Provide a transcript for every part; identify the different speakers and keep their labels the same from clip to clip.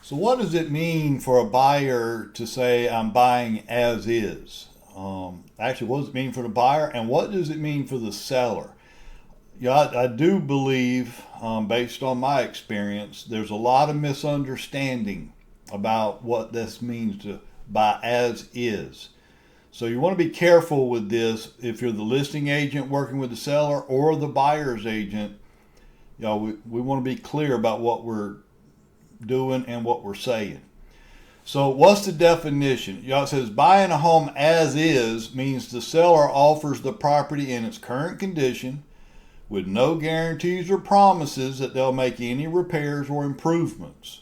Speaker 1: So what does it mean for a buyer to say I'm buying as is? Actually, what does it mean for the buyer, and what does it mean for the seller? Yeah, I do believe, based on my experience, there's a lot of misunderstanding about what this means to buy as is. So you want to be careful with this if you're the listing agent working with the seller or the buyer's agent. We want to be clear about what we're doing and what we're saying. So what's the definition? It says buying a home as is means the seller offers the property in its current condition with no guarantees or promises that they'll make any repairs or improvements.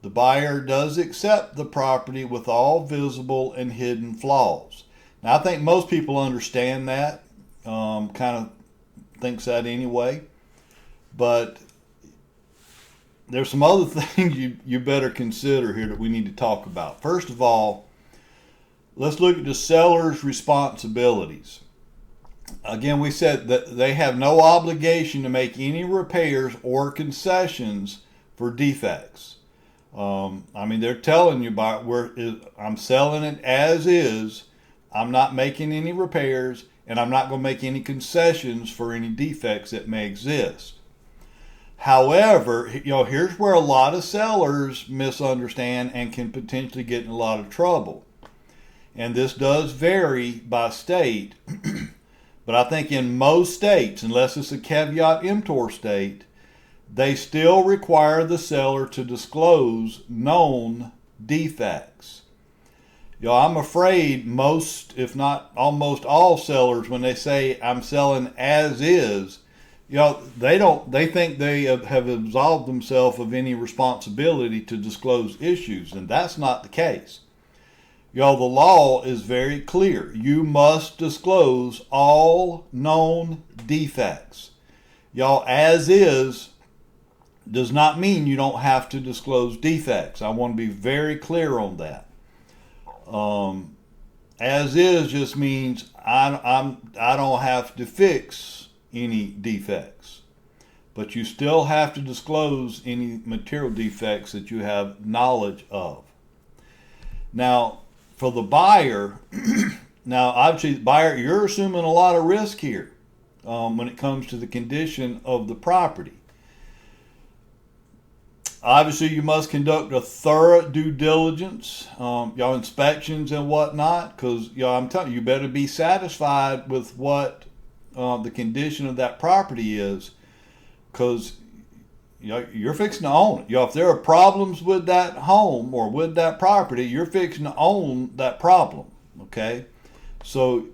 Speaker 1: The buyer does accept the property with all visible and hidden flaws. Now, I think most people understand that, kind of thinks that anyway, but there's some other things you better consider here that we need to talk about. First of all, let's look at the seller's responsibilities. Again, we said that they have no obligation to make any repairs or concessions for defects. They're telling you I'm selling it as is. I'm not making any repairs, and I'm not going to make any concessions for any defects that may exist. However, here's where a lot of sellers misunderstand and can potentially get in a lot of trouble. And this does vary by state, but I think in most states, unless it's a caveat emptor state, they still require the seller to disclose known defects. I'm afraid most, if not almost all sellers, when they say I'm selling as is, they think they have absolved themselves of any responsibility to disclose issues, and that's not the case. The law is very clear. You must disclose all known defects. As is does not mean you don't have to disclose defects. I want to be very clear on that. As is just means I don't have to fix any defects, but you still have to disclose any material defects that you have knowledge of. Now, for the buyer, now obviously, buyer, you're assuming a lot of risk here when it comes to the condition of the property. Obviously, you must conduct a thorough due diligence, inspections and whatnot, because I'm telling you, you better be satisfied with what the condition of that property is, because you're fixing to own it. If there are problems with that home or with that property, you're fixing to own that problem. Okay, so,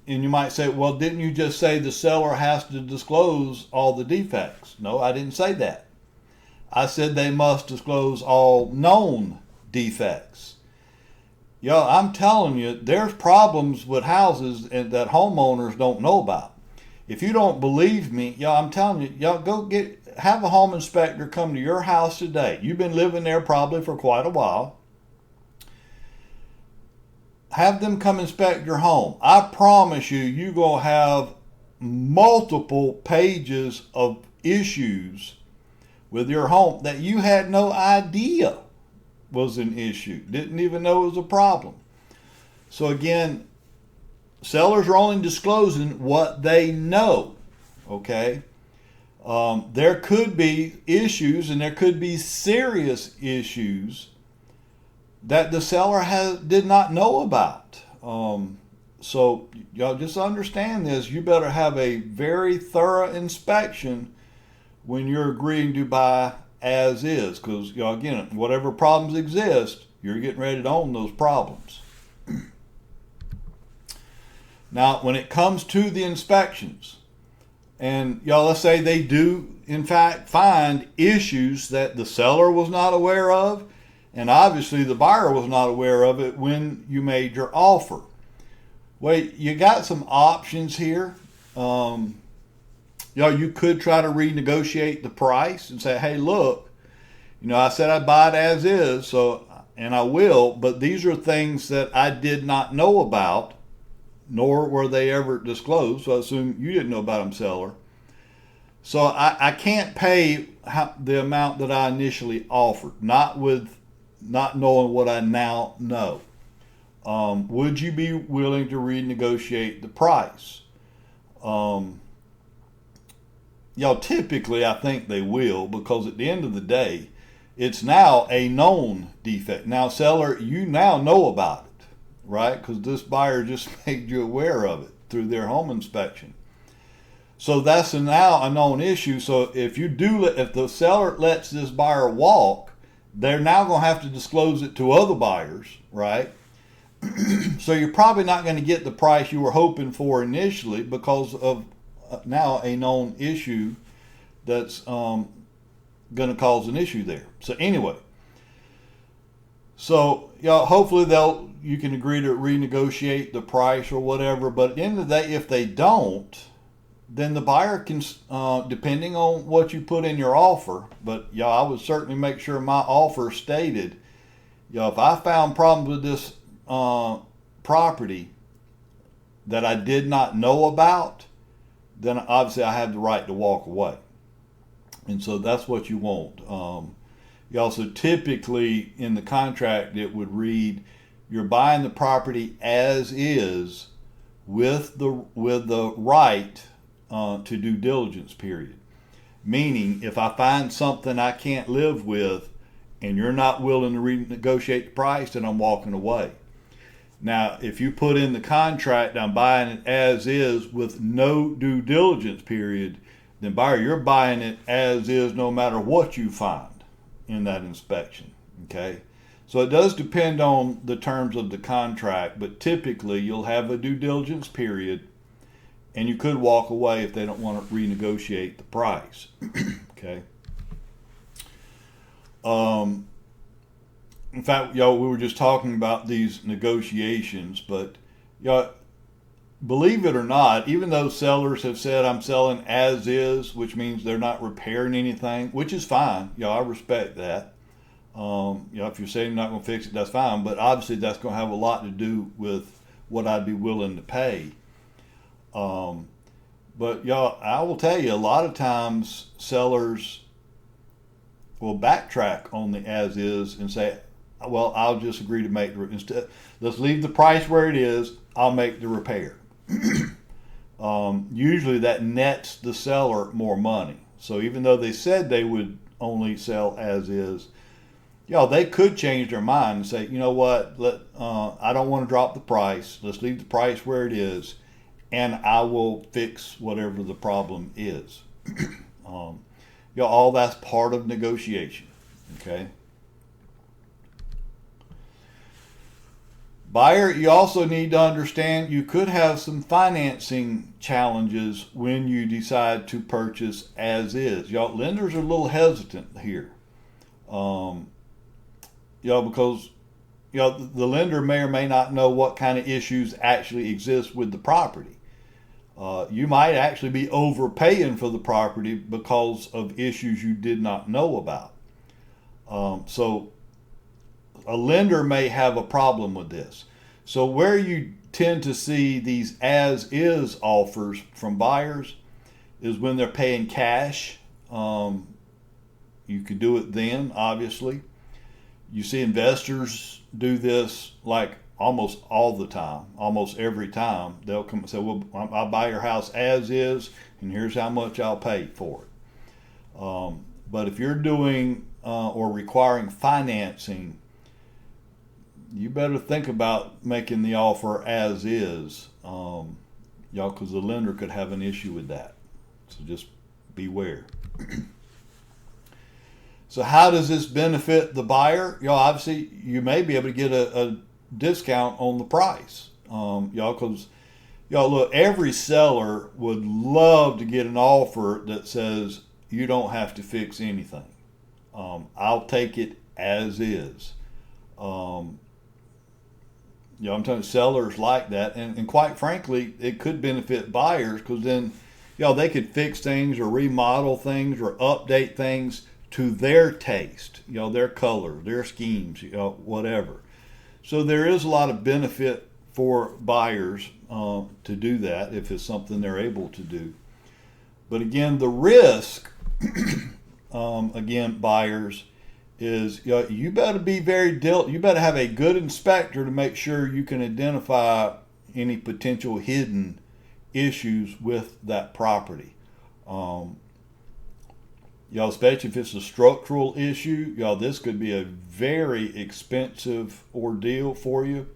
Speaker 1: and you might say, well, didn't you just say the seller has to disclose all the defects? No, I didn't say that. I said they must disclose all known defects. I'm telling you, there's problems with houses that homeowners don't know about. If you don't believe me, I'm telling you, have a home inspector come to your house today. You've been living there probably for quite a while. Have them come inspect your home. I promise you, you're going to have multiple pages of issues with your home that you had no idea was an issue, didn't even know it was a problem. So again, sellers are only disclosing what they know, okay? There could be issues, and there could be serious issues that the seller did not know about. So just understand this. You better have a very thorough inspection when you're agreeing to buy as is, because again, whatever problems exist, you're getting ready to own those problems. Now, when it comes to the inspections, and let's say they do in fact find issues that the seller was not aware of, and obviously the buyer was not aware of it when you made your offer. Wait, you got some options here. You could try to renegotiate the price and say, hey, look, I said I'd buy it as is, and I will, but these are things that I did not know about, nor were they ever disclosed, so I assume you didn't know about them, seller. So I can't pay the amount that I initially offered, not knowing what I now know. Would you be willing to renegotiate the price? Typically I think they will, because at the end of the day, it's now a known defect. Now, seller, you now know about it, right? Because this buyer just made you aware of it through their home inspection. So that's now a known issue. So if the seller lets this buyer walk, they're now going to have to disclose it to other buyers, right? So you're probably not going to get the price you were hoping for initially, because of now a known issue that's going to cause an issue there. So anyway, hopefully you can agree to renegotiate the price or whatever. But at the end of the day, if they don't, then the buyer can, depending on what you put in your offer, but I would certainly make sure my offer stated, if I found problems with this property that I did not know about, then obviously I have the right to walk away. And so that's what you want. Also, typically in the contract, it would read, you're buying the property as is with the right to due diligence period. Meaning, if I find something I can't live with and you're not willing to renegotiate the price, then I'm walking away. Now, if you put in the contract, I'm buying it as is with no due diligence period, then buyer, you're buying it as is no matter what you find in that inspection. Okay? So it does depend on the terms of the contract, but typically you'll have a due diligence period, and you could walk away if they don't want to renegotiate the price. Okay? In fact, we were just talking about these negotiations, but believe it or not, even though sellers have said I'm selling as is, which means they're not repairing anything, which is fine. I respect that. If you're saying you're not going to fix it, that's fine. But obviously, that's going to have a lot to do with what I'd be willing to pay. But I will tell you, a lot of times sellers will backtrack on the as is and say, well, I'll just agree to make let's leave the price where it is. I'll make the repair. Usually that nets the seller more money. So even though they said they would only sell as is, they could change their mind and say, you know what, I don't want to drop the price. Let's leave the price where it is, and I will fix whatever the problem is. All that's part of negotiation. Okay. Buyer, you also need to understand you could have some financing challenges when you decide to purchase as is. Lenders are a little hesitant here. Because the lender may or may not know what kind of issues actually exist with the property. You might actually be overpaying for the property because of issues you did not know about. So a lender may have a problem with this. So where you tend to see these as-is offers from buyers is when they're paying cash. You can do it then, obviously. You see investors do this like almost all the time, almost every time. They'll come and say, well, I'll buy your house as is, and here's how much I'll pay for it. But if you're doing or requiring financing, you better think about making the offer as is, because the lender could have an issue with that. So just beware. So how does this benefit the buyer? Obviously you may be able to get a discount on the price. Because look, every seller would love to get an offer that says you don't have to fix anything. I'll take it as is. I'm telling you, sellers like that, and quite frankly, it could benefit buyers, because then, they could fix things or remodel things or update things to their taste, their color, their schemes, whatever. So there is a lot of benefit for buyers to do that if it's something they're able to do. But again, the risk, again, buyers, is you better be very diligent. You better have a good inspector to make sure you can identify any potential hidden issues with that property. Especially if it's a structural issue, this could be a very expensive ordeal for you,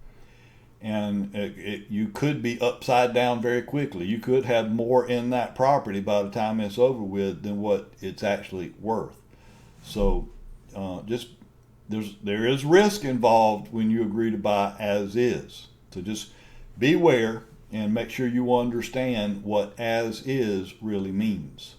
Speaker 1: and you could be upside down very quickly. You could have more in that property by the time it's over with than what it's actually worth. So, there is risk involved when you agree to buy as is. So just beware and make sure you understand what as is really means.